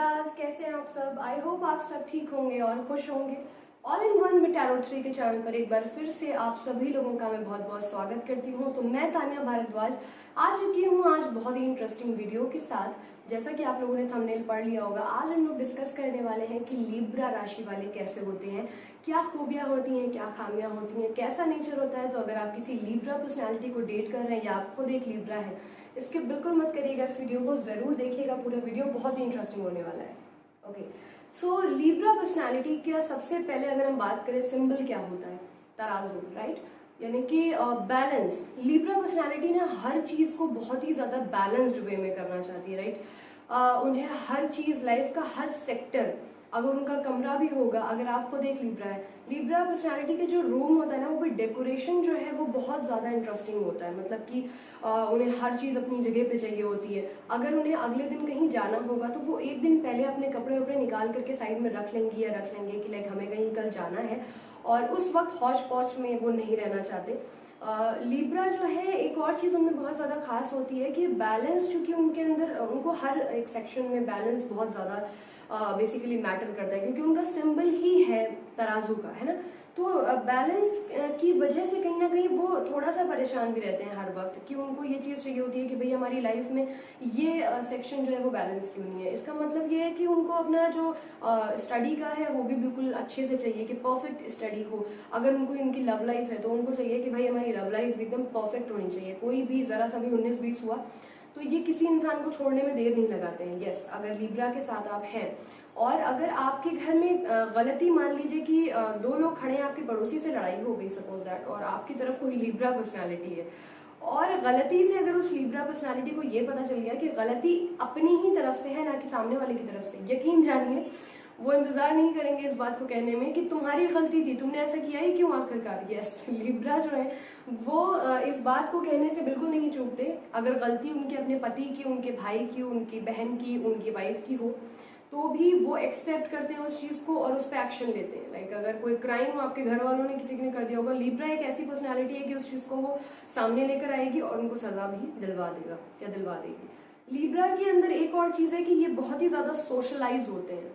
Libras, कैसे हैं आप सब। आई होप आप सब ठीक होंगे और खुश होंगे। All in one with tarot 3 के चैनल पर एक बार फिर से आप सभी लोगों का मैं बहुत बहुत स्वागत करती हूँ। तो मैं तानिया भारद्वाज आ चुकी हूँ आज बहुत ही इंटरेस्टिंग वीडियो के साथ। जैसा कि आप लोगों ने थंबनेल पढ़ लिया होगा, आज हम लोग डिस्कस करने वाले हैं कि लिब्रा राशि वाले कैसे होते हैं, क्या खूबियाँ होती हैं, क्या खामियाँ होती हैं, कैसा नेचर होता है। तो अगर आप किसी लिब्रा पर्सनैलिटी को डेट कर रहे हैं या आप खुद एक लिब्रा है, इसके बिल्कुल मत करिएगा, इस वीडियो को ज़रूर देखिएगा। पूरा वीडियो बहुत ही इंटरेस्टिंग होने वाला है। ओके, सो लिब्रा पर्सनैलिटी का सबसे पहले अगर हम बात करें, सिंबल क्या होता है? तराजू, राइट, यानी कि बैलेंस। लिब्रा पर्सनैलिटी ना हर चीज़ को बहुत ही ज़्यादा बैलेंस्ड वे में करना चाहती है, राइट। उन्हें हर चीज़, लाइफ का हर सेक्टर, अगर उनका कमरा भी होगा, अगर आप खुद एक लिब्रा है, लिब्रा पर्सनैलिटी के जो रूम होता है ना, वो भी डेकोरेशन जो है वो बहुत ज़्यादा इंटरेस्टिंग होता है। मतलब कि उन्हें हर चीज़ अपनी जगह पे चाहिए होती है। अगर उन्हें अगले दिन कहीं जाना होगा तो वो एक दिन पहले अपने कपड़े वपड़े निकाल करके साइड में रख लेंगी या रख लेंगे कि लाइक हमें कहीं कल जाना है, और उस वक्त हौच पौच में वो नहीं रहना चाहते। लिब्रा जो है, एक और चीज़ उनमें बहुत ज़्यादा खास होती है कि बैलेंस, चूँकि उनके अंदर उनको हर एक सेक्शन में बैलेंस बहुत ज़्यादा बेसिकली मैटर करता है, क्योंकि उनका सिंबल ही है तराजू का, है ना। तो बैलेंस की वजह से कहीं ना कहीं वो थोड़ा सा परेशान भी रहते हैं हर वक्त, कि उनको ये चीज़ चाहिए होती है कि भाई हमारी लाइफ में ये सेक्शन जो है वो बैलेंस क्यों नहीं है। इसका मतलब ये है कि उनको अपना जो स्टडी का है वो भी बिल्कुल अच्छे से चाहिए कि परफेक्ट स्टडी हो। अगर उनको इनकी लव लाइफ है तो उनको चाहिए कि भाई हमारी लव लाइफ भी एकदम परफेक्ट होनी चाहिए। कोई भी ज़रा सा भी 19-20 हुआ तो ये किसी इंसान को छोड़ने में देर नहीं लगाते हैं। यस, अगर लिब्रा के साथ आप हैं और अगर आपके घर में गलती, मान लीजिए कि दो लोग खड़े हैं, आपके पड़ोसी से लड़ाई हो गई सपोज दैट, और आपकी तरफ कोई लिब्रा पर्सनालिटी है, और गलती से अगर उस लिब्रा पर्सनालिटी को ये पता चल गया कि गलती अपनी ही तरफ से है, ना कि सामने वाले की तरफ से, यकीन जानिए वो इंतजार नहीं करेंगे इस बात को कहने में कि तुम्हारी गलती थी, तुमने ऐसा किया ही क्यों आखिरकार। यस, लिब्रा जो है वो इस बात को कहने से बिल्कुल नहीं चूकते। अगर गलती उनके अपने पति की, उनके भाई की, उनकी बहन की, उनकी वाइफ की हो, तो भी वो एक्सेप्ट करते हैं उस चीज़ को और उस पर एक्शन लेते हैं। लाइक अगर कोई क्राइम आपके घर वालों ने, किसी ने कर दिया होगा, लिब्रा एक ऐसी पर्सनालिटी है कि उस चीज़ को वो सामने लेकर आएगी और उनको सजा भी दिलवा देगा या दिलवा देगी। लिब्रा के अंदर एक और चीज़ है कि ये बहुत ही ज़्यादा सोशलाइज होते हैं।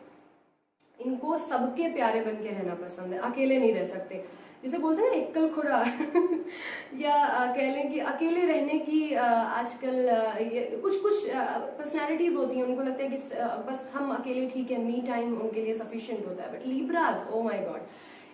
इनको सबके प्यारे बन के रहना पसंद है, अकेले नहीं रह सकते। जिसे बोलते हैं ना इक्कल खुरा या कह लें कि अकेले रहने की आजकल कुछ कुछ पर्सनैलिटीज होती हैं, उनको लगता है कि बस हम अकेले ठीक है, मी टाइम उनके लिए सफिशिएंट होता है। बट लिब्राज, ओ माय गॉड,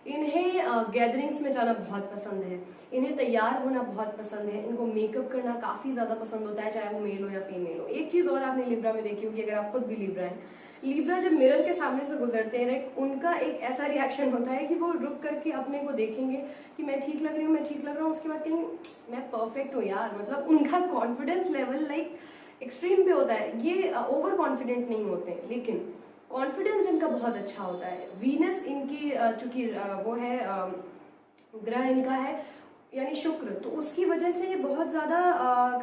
इन्हें गैदरिंग्स में जाना बहुत पसंद है, इन्हें तैयार होना बहुत पसंद है, इनको मेकअप करना काफ़ी ज़्यादा पसंद होता है, चाहे वो मेल हो या फीमेल हो। एक चीज़ और आपने लिब्रा में देखी होगी, अगर आप खुद भी लिब्रा हैं, लिब्रा जब मिरर के सामने से गुजरते हैं, राइट, उनका एक ऐसा रिएक्शन होता है कि वो रुक करके अपने को देखेंगे कि मैं ठीक लग रही हूँ, मैं ठीक लग रहा हूँ, उसके बाद कहेंगे मैं परफेक्ट हूँ यार। मतलब उनका कॉन्फिडेंस लेवल लाइक एक्सट्रीम पे होता है। ये ओवर कॉन्फिडेंट नहीं होते हैं, लेकिन कॉन्फिडेंस इनका बहुत अच्छा होता है। वीनस इनकी चूंकि वो है ग्रह इनका है यानी शुक्र, तो उसकी वजह से ये बहुत ज़्यादा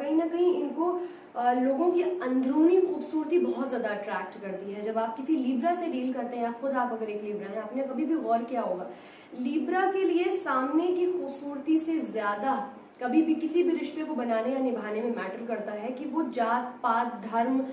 कहीं ना कहीं इनको लोगों की अंदरूनी खूबसूरती बहुत ज़्यादा अट्रैक्ट करती है। जब आप किसी लिब्रा से डील करते हैं, या खुद आप अगर एक लिब्रा हैं, आपने कभी भी गौर किया होगा, लिब्रा के लिए सामने की खूबसूरती से ज़्यादा कभी भी किसी भी रिश्ते को बनाने या निभाने में मैटर करता है कि वो जात पात, धर्म,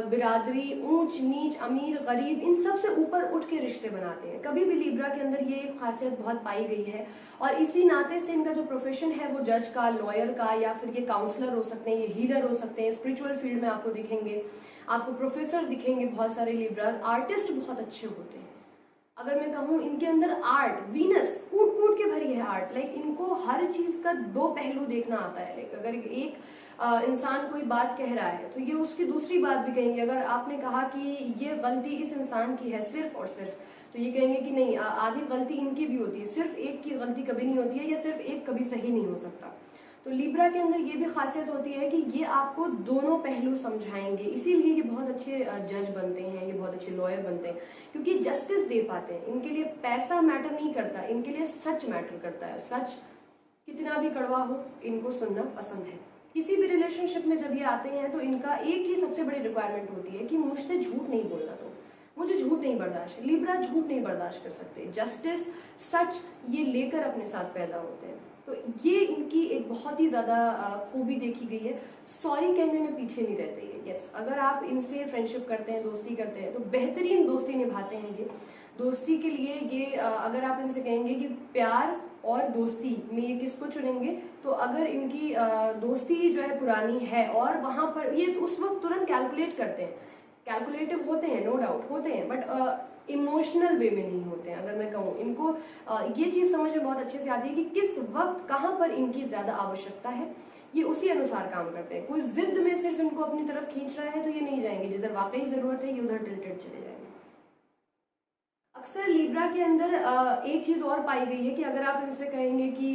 बिरादरी, ऊंच नीच, अमीर गरीब, इन सब से ऊपर उठ के रिश्ते बनाते हैं। कभी भी लिब्रा के अंदर ये खासियत बहुत पाई गई है, और इसी नाते से इनका जो प्रोफेशन है वो जज का, लॉयर का, या फिर ये काउंसलर हो सकते हैं, ये हीलर हो सकते हैं। स्पिरिचुअल फील्ड में आपको दिखेंगे, आपको प्रोफेसर दिखेंगे बहुत सारे लिब्रा। आर्टिस्ट बहुत अच्छे होते हैं। अगर मैं कहूँ, इनके अंदर आर्ट, वीनस कूट कूट के भरी है आर्ट। लाइक इनको हर चीज़ का दो पहलू देखना आता है। लाइक अगर एक इंसान कोई बात कह रहा है तो ये उसकी दूसरी बात भी कहेंगे। अगर आपने कहा कि ये गलती इस इंसान की है सिर्फ और सिर्फ, तो ये कहेंगे कि नहीं, आधी गलती इनकी भी होती है, सिर्फ एक की गलती कभी नहीं होती है, या सिर्फ एक कभी सही नहीं हो सकता। तो लिब्रा के अंदर ये भी खासियत होती है कि ये आपको दोनों पहलू समझाएंगे, इसीलिए ये बहुत अच्छे जज बनते हैं, ये बहुत अच्छे लॉयर बनते हैं, क्योंकि जस्टिस दे पाते हैं। इनके लिए पैसा मैटर नहीं करता, इनके लिए सच मैटर करता है। सच कितना भी कड़वा हो, इनको सुनना पसंद है। किसी भी रिलेशनशिप में जब ये आते हैं तो इनका एक ही सबसे बड़ी रिक्वायरमेंट होती है कि मुझसे झूठ नहीं बोलना, तो मुझे झूठ नहीं बर्दाश्त है। लिब्रा झूठ नहीं बर्दाश्त कर सकते। जस्टिस, सच, ये लेकर अपने साथ पैदा होते हैं। तो ये इनकी एक बहुत ही ज़्यादा खूबी देखी गई है, सॉरी कहने में पीछे नहीं रहते ये। यस, अगर आप इनसे फ्रेंडशिप करते हैं, दोस्ती करते हैं, तो बेहतरीन दोस्ती निभाते हैं ये। दोस्ती के लिए ये अगर आप इनसे कहेंगे कि प्यार और दोस्ती में ये किसको चुनेंगे, तो अगर इनकी दोस्ती जो है पुरानी है और वहाँ पर ये उस वक्त तुरंत कैलकुलेट करते हैं, कैलकुलेटिव होते हैं, नो डाउट होते हैं, बट इमोशनल वे में नहीं होते हैं। अगर मैं कहूँ, इनको ये चीज़ समझ में बहुत अच्छे से आती है कि किस वक्त कहाँ पर इनकी ज़्यादा आवश्यकता है, ये उसी अनुसार काम करते हैं। कोई जिद में सिर्फ इनको अपनी तरफ खींच रहा है तो ये नहीं जाएंगे, जिधर वाकई ज़रूरत है ये उधर टिल्टेड चले जाएंगे। अक्सर लिब्रा के अंदर एक चीज़ और पाई गई है कि अगर आप इनसे कहेंगे कि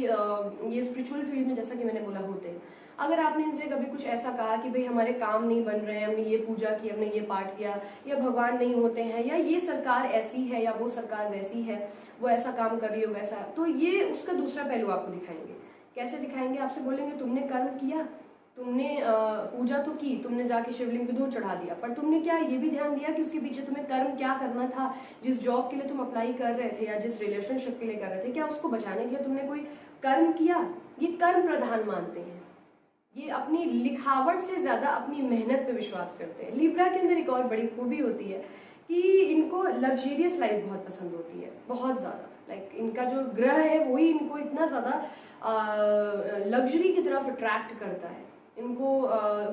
ये स्पिरिचुअल फील्ड में, जैसा कि मैंने बोला, होते हैं, अगर आपने इनसे कभी कुछ ऐसा कहा कि भाई हमारे काम नहीं बन रहे हैं, हमने ये पूजा की, हमने ये पाठ किया, या भगवान नहीं होते हैं, या ये सरकार ऐसी है या वो सरकार वैसी है, वो ऐसा काम कर रही हो वैसा, तो ये उसका दूसरा पहलू आपको दिखाएंगे। कैसे दिखाएंगे? आपसे बोलेंगे तुमने कर्म किया, तुमने पूजा तो की, तुमने जाके शिवलिंग पे दूध चढ़ा दिया, पर तुमने क्या ये भी ध्यान दिया कि उसके पीछे तुम्हें कर्म क्या करना था? जिस जॉब के लिए तुम अप्लाई कर रहे थे या जिस रिलेशनशिप के लिए कर रहे थे, क्या उसको बचाने के लिए तुमने कोई कर्म किया? ये कर्म प्रधान मानते हैं, ये अपनी लिखावट से ज्यादा अपनी मेहनत पे विश्वास करते हैं। लिब्रा के अंदर एक और बड़ी खूबी होती है कि इनको लग्जरियस लाइफ बहुत पसंद होती है, बहुत ज्यादा। लाइक इनका जो ग्रह है वही इनको इतना ज्यादा लग्जरी की तरफ अट्रैक्ट करता है। इनको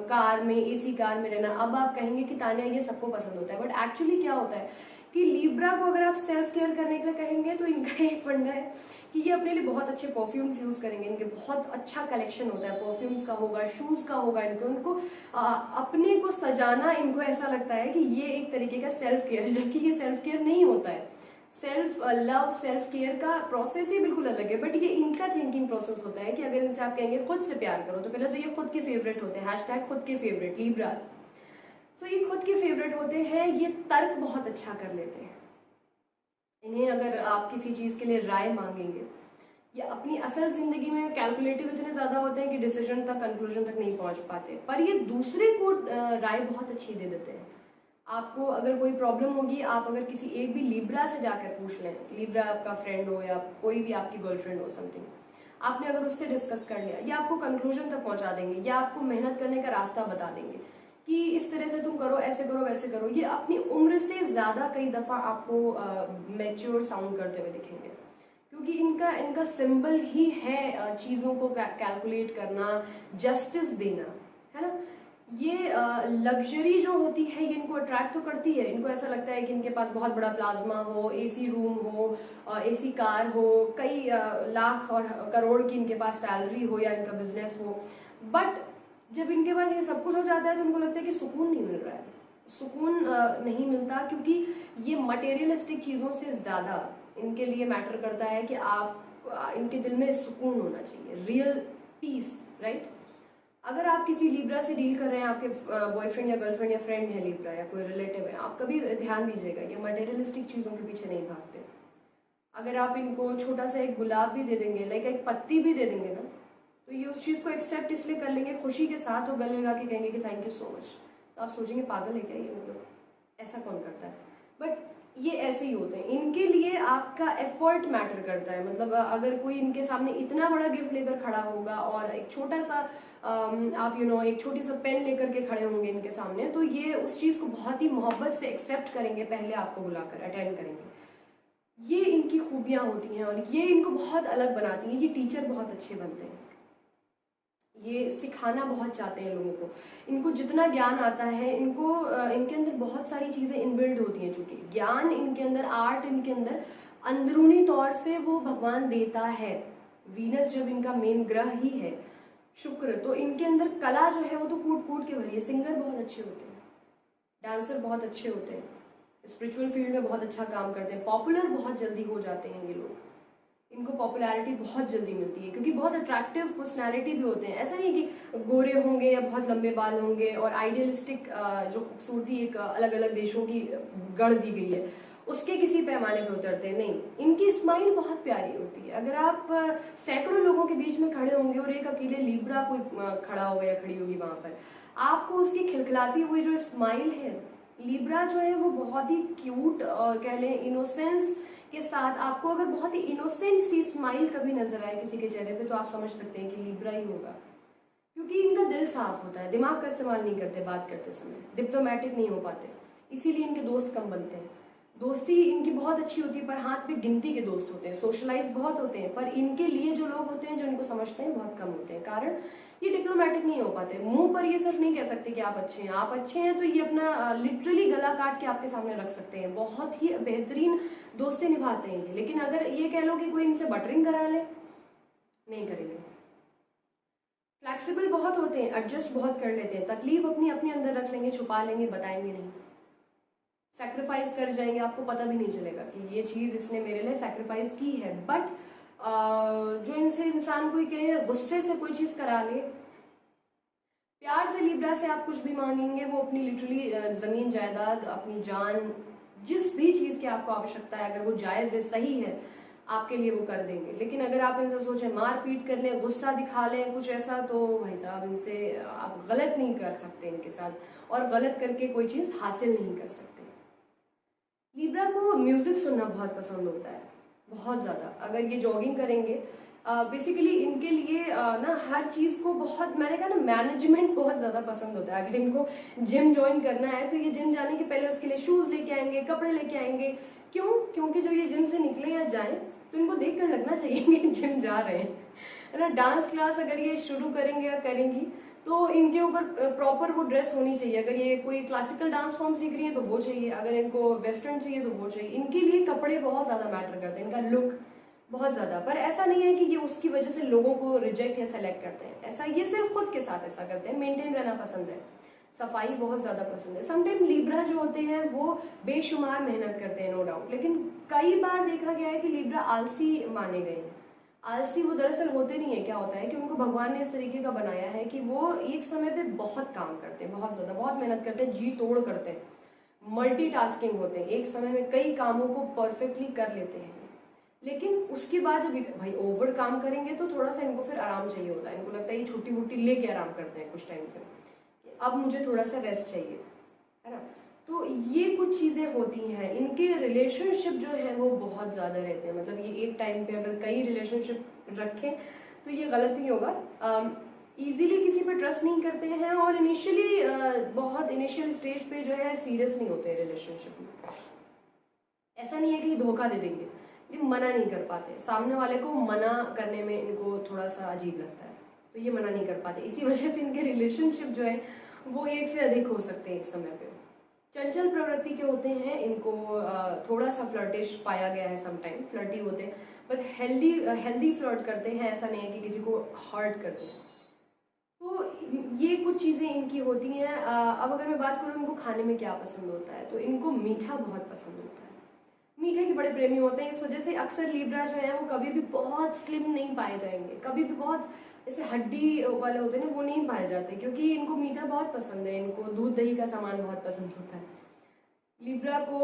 कार में, एसी कार में रहना। अब आप कहेंगे कि तानिया ये सबको पसंद होता है, बट एक्चुअली क्या होता है कि लिब्रा को अगर आप सेल्फ केयर करने के लिए कहेंगे तो इनका एक फंडा है कि ये अपने लिए बहुत अच्छे परफ्यूम्स यूज करेंगे। इनके बहुत अच्छा कलेक्शन होता है, परफ्यूम्स का होगा, शूज का होगा। उनको अपने को सजाना, इनको ऐसा लगता है कि ये एक तरीके का सेल्फ केयर, जबकि ये सेल्फ केयर नहीं होता है। सेल्फ लव, सेल्फ केयर का प्रोसेस ही बिल्कुल अलग है, बट ये इनका थिंकिंग प्रोसेस होता है कि अगर इनसे आप कहेंगे खुद से प्यार करो, तो पहले तो ये खुद के फेवरेट होते हैं, हैशटैग खुद के फेवरेट लिब्रास। सो ये खुद के फेवरेट होते हैं, ये तर्क बहुत अच्छा कर लेते हैं। इन्हें अगर आप किसी चीज़ के लिए राय मांगेंगे, या अपनी असल जिंदगी में कैलकुलेटिव इतने ज़्यादा होते हैं कि डिसीजन तक, कंक्लूजन तक नहीं पहुंच पाते, पर ये दूसरे को राय बहुत अच्छी दे देते हैं। आपको अगर कोई प्रॉब्लम होगी, आप अगर किसी एक भी लिब्रा से जाकर पूछ लें, लिब्रा आपका फ्रेंड हो या कोई भी आपकी गर्लफ्रेंड हो, समथिंग, आपने अगर उससे डिस्कस कर लिया, या आपको कंक्लूजन तक पहुंचा देंगे, या आपको मेहनत करने का रास्ता बता देंगे कि इस तरह से तुम करो, ऐसे करो, वैसे करो। ये अपनी उम्र से ज़्यादा कई दफ़ा आपको मैच्योर साउंड करते हुए दिखेंगे, क्योंकि इनका सिंबल ही है चीज़ों को कैलकुलेट करना, जस्टिस देना, है ना। ये लग्जरी जो होती है ये इनको अट्रैक्ट तो करती है। इनको ऐसा लगता है कि इनके पास बहुत बड़ा प्लाज्मा हो, एसी रूम हो, एसी कार हो, कई लाख और करोड़ की इनके पास सैलरी हो, या इनका बिजनेस हो, बट जब इनके पास ये सब कुछ हो जाता है तो उनको लगता है कि सुकून नहीं मिल रहा है। सुकून नहीं मिलता, क्योंकि ये मटेरियलिस्टिक चीज़ों से ज़्यादा इनके लिए मैटर करता है कि आप इनके दिल में सुकून होना चाहिए, रियल पीस, राइट। अगर आप किसी लिब्रा से डील कर रहे हैं, आपके बॉयफ्रेंड या गर्लफ्रेंड या फ्रेंड है लिब्रा, या कोई रिलेटिव है, आप कभी ध्यान दीजिएगा ये मटेरियलिस्टिक चीज़ों के पीछे नहीं भागते। अगर आप इनको छोटा सा एक गुलाब भी दे देंगे, लाइक एक पत्ती भी दे देंगे ना, तो ये उस चीज़ को एक्सेप्ट इसलिए कर लेंगे खुशी के साथ, और गले लगा के कहेंगे कि थैंक यू सो मच। तो आप सोचेंगे पागल है क्या ये, मतलब ऐसा कौन करता है? बट ये ऐसे ही होते हैं। इनके लिए आपका एफर्ट मैटर करता है। मतलब अगर कोई इनके सामने इतना बड़ा गिफ्ट लेकर खड़ा होगा और एक छोटा सा आप एक छोटी सा पेन लेकर के खड़े होंगे इनके सामने, तो ये उस चीज़ को बहुत ही मोहब्बत से एक्सेप्ट करेंगे, पहले आपको बुलाकर अटेंड करेंगे। ये इनकी खूबियाँ होती हैं और ये इनको बहुत अलग बनाती हैं। ये टीचर बहुत अच्छे बनते हैं, ये सिखाना बहुत चाहते हैं लोगों को। इनको जितना ज्ञान आता है, इनको इनके अंदर बहुत सारी चीज़ें इनबिल्ड होती हैं। चूंकि ज्ञान इनके अंदर, आर्ट इनके अंदर अंदरूनी तौर से वो भगवान देता है। वीनस जब इनका मेन ग्रह ही है, शुक्र, तो इनके अंदर कला जो है वो तो कूट कूट के भरी है। सिंगर बहुत अच्छे होते हैं, डांसर बहुत अच्छे होते हैं, स्पिरिचुअल फील्ड में बहुत अच्छा काम करते हैं, पॉपुलर बहुत जल्दी हो जाते हैं ये लोग। इनको पॉपुलैरिटी बहुत जल्दी मिलती है क्योंकि बहुत अट्रैक्टिव पर्सनैलिटी भी होते हैं। ऐसा नहीं कि गोरे होंगे या बहुत लंबे बाल होंगे और आइडियलिस्टिक जो खूबसूरती एक अलग अलग देशों की गढ़ दी गई है उसके किसी पैमाने पे उतरते हैं। नहीं, इनकी स्माइल बहुत प्यारी होती है। अगर आप सैकड़ों लोगों के बीच में खड़े होंगे और एक अकेले लिब्रा कोई खड़ा होगा या खड़ी होगी वहां पर, आपको उसकी खिलखिलाती हुई जो स्माइल है लिब्रा जो है वो बहुत ही क्यूट कह लें इनोसेंस के साथ, आपको अगर बहुत ही इनोसेंट सी स्माइल कभी नजर आए किसी के चेहरे पे तो आप समझ सकते हैं कि लिब्रा ही होगा, क्योंकि इनका दिल साफ होता है, दिमाग का इस्तेमाल नहीं करते बात करते समय, डिप्लोमेटिक नहीं हो पाते, इसीलिए इनके दोस्त कम बनते हैं। दोस्ती इनकी बहुत अच्छी होती है पर हाथ पे गिनती के दोस्त होते हैं, सोशलाइज बहुत होते हैं पर इनके लिए जो लोग होते हैं जो इनको समझते हैं बहुत कम होते हैं, कारण ये डिप्लोमेटिक नहीं हो पाते। मुंह पर ये सिर्फ नहीं कह सकते कि आप अच्छे हैं, आप अच्छे हैं तो ये अपना लिटरली गला काट के आपके सामने रख सकते हैं, बहुत ही बेहतरीन दोस्ती निभाते हैं ये। लेकिन अगर ये कह लो कि कोई इनसे बटरिंग करा ले, नहीं करेंगे। फ्लैक्सिबल बहुत होते हैं, एडजस्ट बहुत कर लेते हैं, तकलीफ अपनी अपने अंदर रख लेंगे, छुपा लेंगे, बताएंगे नहीं, सेक्रीफाइस कर जाएंगे, आपको पता भी नहीं चलेगा कि ये चीज़ इसने मेरे लिए सेक्रीफाइस की है। बट जो इनसे इंसान कोई कहे गुस्से से कोई चीज़ करा ले, प्यार से लिब्रा से आप कुछ भी मांगेंगे वो अपनी लिटरली ज़मीन जायदाद, अपनी जान, जिस भी चीज़ की आपको आवश्यकता है, अगर वो जायज़ है, सही है, आपके लिए वो कर देंगे। लेकिन अगर आप इनसे सोचें मार पीट कर लें, गुस्सा दिखा लें, कुछ ऐसा, तो भाई साहब इनसे आप गलत नहीं कर सकते इनके साथ, और गलत करके कोई चीज़ हासिल नहीं कर सकते। लिब्रा को म्यूजिक सुनना बहुत पसंद होता है, बहुत ज़्यादा। अगर ये जॉगिंग करेंगे, बेसिकली इनके लिए ना हर चीज़ को बहुत, मैंने कहा ना, मैनेजमेंट बहुत ज़्यादा पसंद होता है। अगर इनको जिम ज्वाइन करना है तो ये जिम जाने के पहले उसके लिए शूज़ लेके आएंगे, कपड़े लेके आएंगे। क्यों? क्योंकि जब ये जिम से निकले या जाएं तो इनको देख कर लगना चाहिए कि जिम जा रहे हैं, है ना। डांस क्लास अगर ये शुरू करेंगे या करेंगी तो इनके ऊपर प्रॉपर वो ड्रेस होनी चाहिए। अगर ये कोई क्लासिकल डांस फॉर्म सीख रही है तो वो चाहिए, अगर इनको वेस्टर्न चाहिए तो वो चाहिए। इनके लिए कपड़े बहुत ज़्यादा मैटर करते हैं, इनका लुक बहुत ज़्यादा। पर ऐसा नहीं है कि ये उसकी वजह से लोगों को रिजेक्ट या सेलेक्ट करते हैं, ऐसा ये सिर्फ खुद के साथ ऐसा करते हैं। मेंटेन रहना पसंद है, सफाई बहुत ज़्यादा पसंद है। समटाइम लिब्रा जो होते हैं वो बेशुमार मेहनत करते हैं, नो डाउट, लेकिन कई बार देखा गया है कि लिब्रा आलसी माने गए हैं। आलसी वो दरअसल होते नहीं है, क्या होता है कि उनको भगवान ने इस तरीके का बनाया है कि वो एक समय पे बहुत काम करते हैं, बहुत ज़्यादा, बहुत मेहनत करते हैं, जी तोड़ करते हैं, मल्टीटास्किंग होते हैं, एक समय में कई कामों को परफेक्टली कर लेते हैं। लेकिन उसके बाद जब भाई ओवर काम करेंगे तो थोड़ा सा इनको फिर आराम चाहिए होता है, इनको लगता है ये छुट्टी वुट्टी लेके आराम करते हैं कुछ टाइम से, अब मुझे थोड़ा सा रेस्ट चाहिए, है ना। तो ये कुछ चीज़ें होती हैं। इनके रिलेशनशिप जो है वो बहुत ज़्यादा रहते हैं, मतलब ये एक टाइम पे अगर कई रिलेशनशिप रखें तो ये गलत ही होगा। ईजीली किसी पे ट्रस्ट नहीं करते हैं, और इनिशियली बहुत इनिशियल स्टेज पे जो है सीरियस नहीं होते रिलेशनशिप में। ऐसा नहीं है कि धोखा दे देंगे, ये मना नहीं कर पाते, सामने वाले को मना करने में इनको थोड़ा सा अजीब लगता है, तो ये मना नहीं कर पाते। इसी वजह से इनके रिलेशनशिप जो है वो एक से अधिक हो सकते हैं एक समय पे। चंचल प्रवृत्ति के होते हैं, इनको थोड़ा सा फ्लर्टिश पाया गया है, समटाइम फ्लर्टी होते हैं, बट हेल्दी फ्लर्ट करते हैं, ऐसा नहीं है कि किसी को हर्ट करते हैं। तो ये कुछ चीज़ें इनकी होती हैं। अब अगर मैं बात करूँ इनको खाने में क्या पसंद होता है, तो इनको मीठा बहुत पसंद होता है, मीठे के बड़े प्रेमी होते हैं। इस वजह से अक्सर लिब्रा जो है वो कभी भी बहुत स्लिम नहीं पाए जाएंगे, कभी भी बहुत ऐसे हड्डी वाले होते हैं ना, वो नहीं पाए जाते, क्योंकि इनको मीठा बहुत पसंद है, इनको दूध दही का सामान बहुत पसंद होता है। लिब्रा को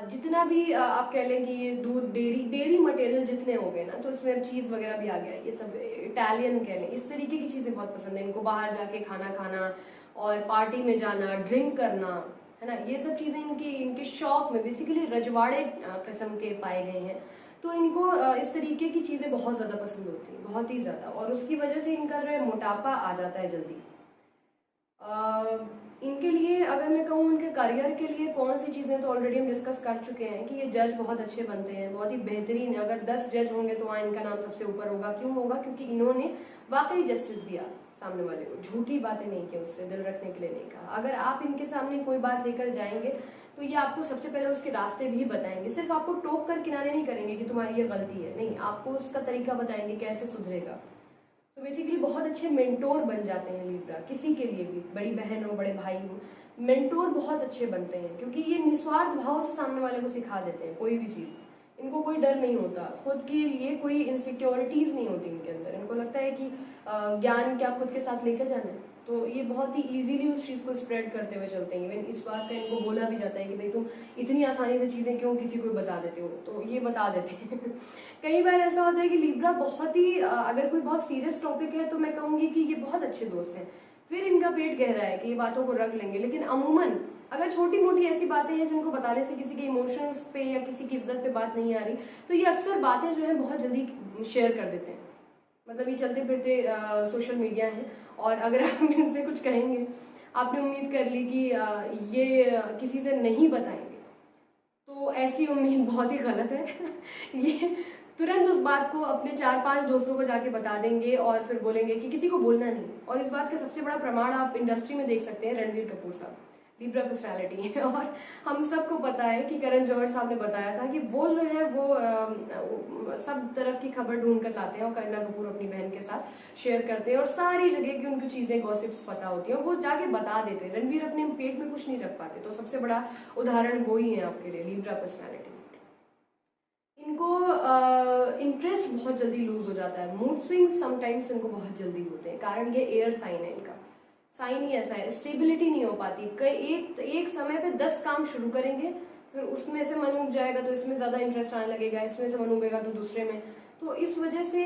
जितना भी आप कह लें कि ये दूध, डेयरी मटेरियल जितने हो गए ना, तो इसमें चीज़ वगैरह भी आ गया, ये सब इटालियन कह लें, इस तरीके की चीज़ें बहुत पसंद है इनको। बाहर जाके खाना खाना और पार्टी में जाना, ड्रिंक करना, है ना, ये सब चीज़ें इनके शौक में बेसिकली रजवाड़े किस्म के पाए गए हैं। तो इनको इस तरीके की चीज़ें बहुत ज़्यादा पसंद होती हैं, बहुत ही ज़्यादा, और उसकी वजह से इनका जो है मोटापा आ जाता है जल्दी। इनके लिए अगर मैं कहूँ इनके करियर के लिए कौन सी चीज़ें, तो ऑलरेडी हम डिस्कस कर चुके हैं कि ये जज बहुत अच्छे बनते हैं, बहुत ही बेहतरीन। अगर 10 जज होंगे तो वहाँ इनका नाम सबसे ऊपर होगा। क्यों होगा? क्योंकि इन्होंने वाकई जस्टिस दिया सामने वाले को, झूठी बातें नहीं की, उससे दिल रखने के लिए नहीं कहा। अगर आप इनके सामने कोई बात लेकर जाएंगे तो ये आपको सबसे पहले उसके रास्ते भी बताएंगे, सिर्फ आपको टोक कर किनारे नहीं करेंगे कि तुम्हारी ये गलती है, नहीं, आपको उसका तरीका बताएंगे कैसे सुधरेगा। तो बेसिकली बहुत अच्छे मेंटोर बन जाते हैं लिब्रा, किसी के लिए भी, बड़ी बहन हो, बड़े भाई हो, मेंटोर बहुत अच्छे बनते हैं, क्योंकि ये निस्वार्थ भाव से सामने वाले को सिखा देते हैं कोई भी चीज़। इनको कोई डर नहीं होता, खुद के लिए कोई इनसिक्योरिटीज़ नहीं होती इनके अंदर। इनको लगता है कि ज्ञान क्या खुद के साथ लेकर जाना है, तो ये बहुत ही इजीली उस चीज़ को स्प्रेड करते हुए चलते हैं। इवन इस बात का इनको बोला भी जाता है कि भाई तुम इतनी आसानी से चीज़ें क्यों किसी को बता देते हो, तो ये बता देते हैं। कई बार ऐसा होता है कि लिब्रा बहुत ही अगर कोई बहुत सीरियस टॉपिक है तो मैं कहूँगी कि ये बहुत अच्छे दोस्त हैं, फिर इनका पेट गहरा है कि ये बातों को रख लेंगे। लेकिन अमूमन अगर छोटी मोटी ऐसी बातें हैं जिनको बताने से किसी के इमोशंस पे या किसी की इज्जत पे बात नहीं आ रही, तो ये अक्सर बातें जो है बहुत जल्दी शेयर कर देते हैं। मतलब ये चलते फिरते सोशल मीडिया है, और अगर आप इनसे कुछ कहेंगे, आपने उम्मीद कर ली कि ये किसी से नहीं बताएंगे, तो ऐसी उम्मीद बहुत ही गलत है। ये तुरंत उस बात को अपने 4-5 दोस्तों को जाके बता देंगे और फिर बोलेंगे कि किसी को बोलना नहीं। और इस बात का सबसे बड़ा प्रमाण आप इंडस्ट्री में देख सकते हैं, रणवीर कपूर साहब लिब्रा पर्सनालिटी है, और हम सबको पता है कि करण जौहर साहब ने बताया था कि वो जो है वो सब तरफ की खबर ढूंढ कर लाते हैं, और करीना कपूर अपनी बहन के साथ शेयर करते हैं, और सारी जगह की उनको चीज़ें गॉसिप्स पता होती हैं, वो जाके बता देते हैं। रणवीर अपने पेट में कुछ नहीं रख पाते, तो सबसे बड़ा उदाहरण वो ही है आपके लिए, लिब्रा पर्सनैलिटी। इनको इंटरेस्ट बहुत जल्दी लूज हो जाता है, मूड स्विंग्स समटाइम्स इनको बहुत जल्दी होते हैं, कारण ये एयर साइन है, इनका साइन ही ऐसा है, स्टेबिलिटी नहीं हो पाती। कई एक समय पे 10 काम शुरू करेंगे, फिर उसमें से मन उब जाएगा तो इसमें ज़्यादा इंटरेस्ट आने लगेगा, इसमें से मन उबेगा तो दूसरे में, तो इस वजह से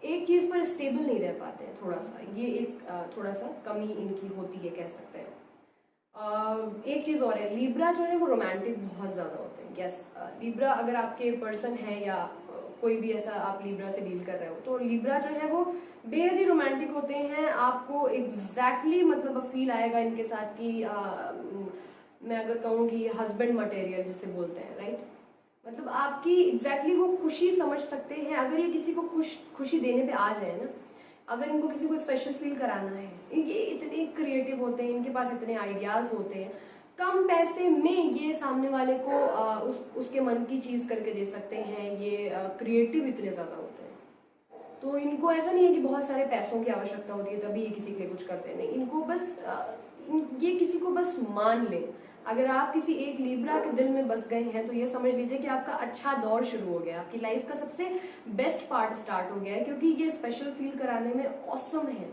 एक चीज़ पर स्टेबल नहीं रह पाते हैं। थोड़ा सा ये एक थोड़ा सा कमी इनकी होती है, कह सकते हैं। एक चीज़ और है, लिब्रा जो है वो रोमांटिक बहुत ज़्यादा होते हैं। यस, लिब्रा अगर आपके पर्सन है या कोई भी ऐसा आप लिब्रा से डील कर रहे हो, तो लिब्रा जो है वो बेहद ही रोमांटिक होते हैं। आपको एग्जैक्टली मतलब फील आएगा इनके साथ कि मैं अगर कहूँ कि हस्बैंड मटेरियल जिसे बोलते हैं, राइट, मतलब आपकी एग्जैक्टली वो खुशी समझ सकते हैं। अगर ये किसी को खुशी देने पे आ जाए ना, अगर इनको किसी को स्पेशल फील कराना है, ये इतने क्रिएटिव होते हैं, इनके पास इतने आइडियाज होते हैं, कम पैसे में ये सामने वाले को उसके मन की चीज़ करके दे सकते हैं। ये क्रिएटिव इतने ज़्यादा होते हैं, तो इनको ऐसा नहीं है कि बहुत सारे पैसों की आवश्यकता होती है तभी ये किसी के लिए कुछ करते हैं, नहीं, इनको बस ये किसी को बस मान ले। अगर आप किसी एक लिब्रा के दिल में बस गए हैं तो ये समझ लीजिए कि आपका अच्छा दौर शुरू हो गया, आपकी लाइफ का सबसे बेस्ट पार्ट स्टार्ट हो गया है, क्योंकि ये स्पेशल फील कराने में ऑसम है।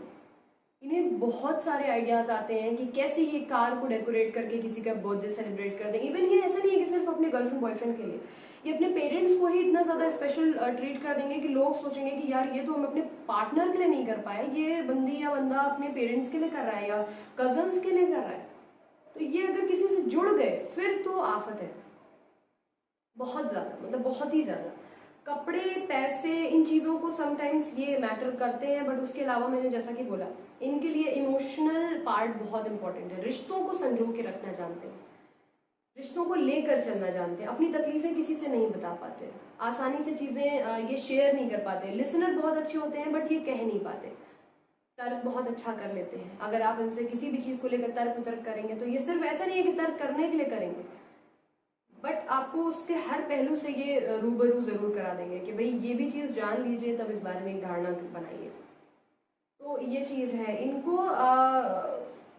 इन्हें बहुत सारे आइडियाज आते हैं कि कैसे ये कार को डेकोरेट करके किसी का बर्थडे सेलिब्रेट कर दें। इवन ये ऐसा नहीं है कि सिर्फ अपने गर्लफ्रेंड बॉयफ्रेंड के लिए, ये अपने पेरेंट्स को ही इतना ज़्यादा स्पेशल ट्रीट कर देंगे कि लोग सोचेंगे कि यार ये तो हम अपने पार्टनर के लिए नहीं कर पाए, ये बंदी या बंदा अपने पेरेंट्स के लिए कर रहा है या कजन्स के लिए कर रहा है। तो ये अगर किसी से जुड़ गए फिर तो आफत है, बहुत ज़्यादा, मतलब बहुत ही ज़्यादा। कपड़े, पैसे, इन चीज़ों को समटाइम्स ये मैटर करते हैं, बट उसके अलावा मैंने जैसा कि बोला, इनके लिए इमोशनल पार्ट बहुत इंपॉर्टेंट है। रिश्तों को संजो के रखना जानते हैं, रिश्तों को लेकर चलना जानते हैं, अपनी तकलीफें किसी से नहीं बता पाते, आसानी से चीज़ें ये शेयर नहीं कर पाते। लिसनर बहुत अच्छे होते हैं बट ये कह नहीं पाते। तर्क बहुत अच्छा कर लेते हैं, अगर आप इनसे किसी भी चीज़ को लेकर तर्क वितर्क करेंगे तो ये सिर्फ ऐसा नहीं है कि तर्क करने के लिए करेंगे, बट आपको उसके हर पहलू से ये रूबरू जरूर करा देंगे कि भाई ये भी चीज़ जान लीजिए, तब इस बारे में एक धारणा बनाइए। तो ये चीज़ है। इनको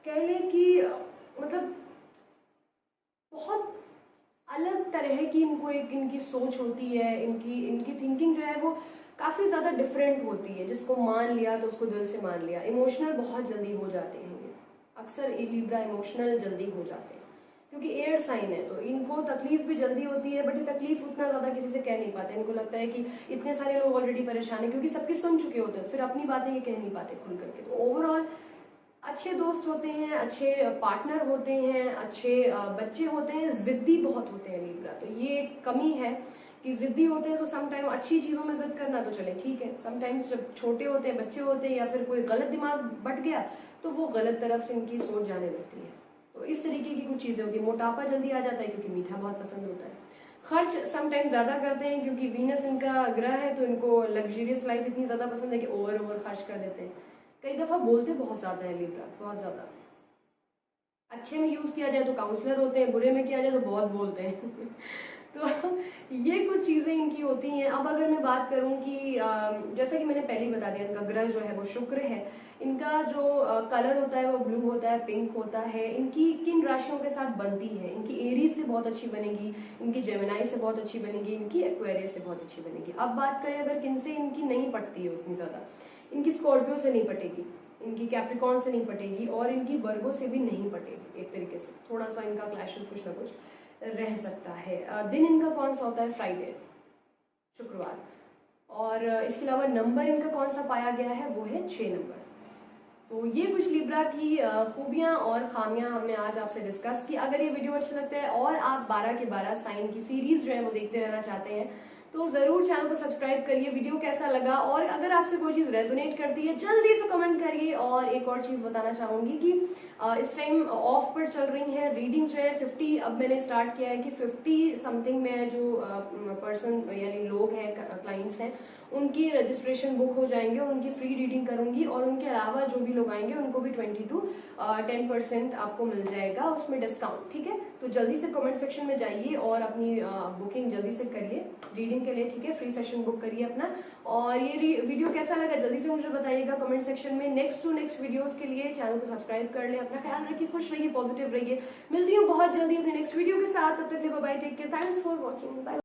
कह लें कि मतलब बहुत अलग तरह की इनको एक इनकी सोच होती है, इनकी थिंकिंग जो है वो काफ़ी ज़्यादा डिफरेंट होती है। जिसको मान लिया तो उसको दिल से मान लिया। इमोशनल बहुत जल्दी हो जाते हैं ये, अक्सर लिब्रा इमोशनल जल्दी हो जाते हैं क्योंकि एयर साइन है, तो इनको तकलीफ भी जल्दी होती है, बट ये तकलीफ उतना ज़्यादा किसी से कह नहीं पाते। इनको लगता है कि इतने सारे लोग ऑलरेडी परेशान हैं, क्योंकि सबके सुन चुके होते हैं, फिर अपनी बातें ये कह नहीं पाते खुल करके। तो ओवरऑल अच्छे दोस्त होते हैं, अच्छे पार्टनर होते हैं, अच्छे बच्चे होते हैं, ज़िद्दी बहुत होते हैं लिब्रा। तो ये एक कमी है कि ज़िद्दी होते हैं, तो समटाइम अच्छी चीज़ों में ज़िद करना तो चले ठीक है, समटाइम्स जब छोटे होते हैं, बच्चे होते हैं, या फिर कोई गलत दिमाग बट गया तो वो गलत तरफ से इनकी सोच जाने लगती है। तो इस तरीके की कुछ चीज़ें होती है। मोटापा जल्दी आ जाता है क्योंकि मीठा बहुत पसंद होता है। खर्च समटाइम ज़्यादा करते हैं क्योंकि वीनस इनका ग्रह है, तो इनको लग्जरियस लाइफ इतनी ज़्यादा पसंद है कि ओवर खर्च कर देते हैं। कई दफ़ा बोलते बहुत ज़्यादा है लिब्रा, बहुत ज़्यादा। अच्छे में यूज़ किया जाए तो काउंसलर होते हैं, बुरे में किया जाए तो बहुत बोलते हैं। तो ये कुछ चीज़ें इनकी होती हैं। अब अगर मैं बात करूं कि जैसा कि मैंने पहले ही बता दिया, इनका ग्रह जो है वो शुक्र है। इनका जो कलर होता है वो ब्लू होता है, पिंक होता है। इनकी किन राशियों के साथ बनती है? इनकी एरीज से बहुत अच्छी बनेगी, इनकी जेमिनाई से बहुत अच्छी बनेगी, इनकी एक्वेरियस से बहुत अच्छी बनेगी। अब बात करें अगर किन से इनकी नहीं पटती है उतनी ज़्यादा, इनकी स्कॉर्पियो से नहीं पटेगी, इनकी कैप्रिकॉन से नहीं पटेगी, और इनकी वर्गो से भी नहीं पटेगी। एक तरीके से थोड़ा सा इनका क्लैशेस कुछ ना कुछ रह सकता है। दिन इनका कौन सा होता है? फ्राइडे, शुक्रवार। और इसके अलावा नंबर इनका कौन सा पाया गया है? वो है 6 नंबर। तो ये कुछ लिब्रा की खूबियां और खामियां हमने आज आपसे डिस्कस की। अगर ये वीडियो अच्छा लगता है और आप 12 के 12 साइन की सीरीज जो है वो देखते रहना चाहते हैं तो जरूर चैनल को सब्सक्राइब करिए। वीडियो कैसा लगा और अगर आपसे कोई चीज रेजोनेट करती है जल्दी से कमेंट करिए। और एक और चीज बताना चाहूंगी कि इस टाइम ऑफ पर चल रही है रीडिंग्स जो है 50, अब मैंने स्टार्ट किया है कि 50 समथिंग में जो पर्सन यानी लोग हैं क्लाइंट्स हैं उनकी रजिस्ट्रेशन बुक हो जाएंगे और उनकी फ्री रीडिंग करूंगी। और उनके अलावा जो भी लोग आएंगे उनको भी 20 to 10% आपको मिल जाएगा उसमें डिस्काउंट। ठीक है, तो जल्दी से कमेंट सेक्शन में जाइए और अपनी बुकिंग जल्दी से करिए रीडिंग के लिए। ठीक है, फ्री सेशन बुक करिए अपना। और ये वीडियो कैसा लगा जल्दी से मुझे बताइएगा कमेंट सेक्शन में। नेक्स्ट टू नेक्स्ट वीडियोस के लिए चैनल को सब्सक्राइब कर लें। अपना ख्याल रखिए, खुश रहिए, पॉजिटिव रहिए। मिलती हूँ बहुत जल्दी अपने नेक्स्ट वीडियो के साथ। तब तक के लिए bye bye, take care, thanks for watching, bye.